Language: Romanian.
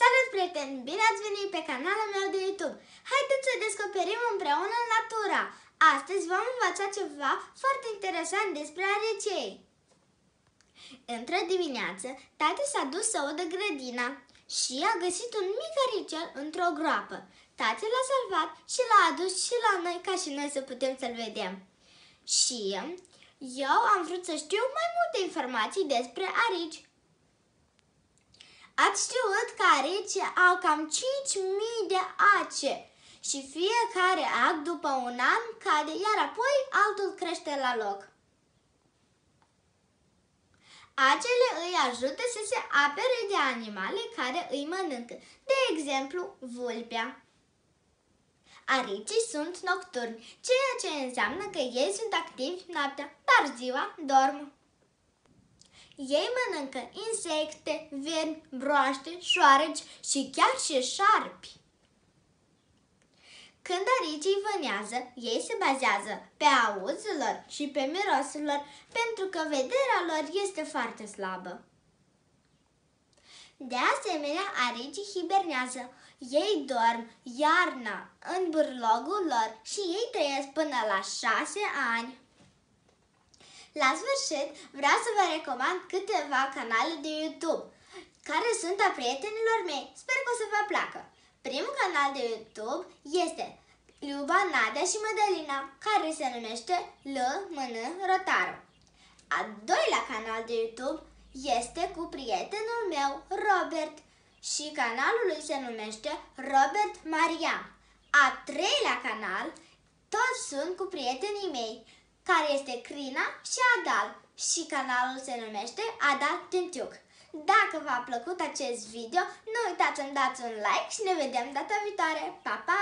Salut, prieteni! Bine ați venit pe canalul meu de YouTube! Haideți să descoperim împreună natura! Astăzi vom învăța ceva foarte interesant despre aricei. Într-o dimineață, tati s-a dus să udă grădina și a găsit un mic aricel într-o groapă. Tati l-a salvat și l-a adus și la noi ca și noi să putem să-l vedem. Și eu am vrut să știu mai multe informații despre arici. Ați știut că aricii au cam 5.000 de ace și fiecare ac după un an cade, iar apoi altul crește la loc. Acele îi ajută să se apere de animale care îi mănâncă, de exemplu vulpea. Aricii sunt nocturni, ceea ce înseamnă că ei sunt activi noaptea, dar ziua dorm. Ei mănâncă insecte, vermi, broaște, șoareci și chiar și șarpi. Când aricii vânează, ei se bazează pe auzul lor și pe mirosul lor, pentru că vederea lor este foarte slabă. De asemenea, aricii hibernează. Ei dorm iarna în bârlogul lor și ei trăiesc până la 6 ani. La sfârșit, vreau să vă recomand câteva canale de YouTube care sunt a prietenilor mei. Sper că o să vă placă. Primul canal de YouTube este Luba, Nadia și Mădălina, care se numește L.M.N. Rotaru. Al doilea canal de YouTube este cu prietenul meu, Robert, și canalul lui se numește Robert Marian. Al treilea canal, toți sunt cu prietenii mei, care este Crina și Adal, și canalul se numește Adal Tântiuc. Dacă v-a plăcut acest video, nu uitați să-mi dați un like și ne vedem data viitoare. Pa, pa!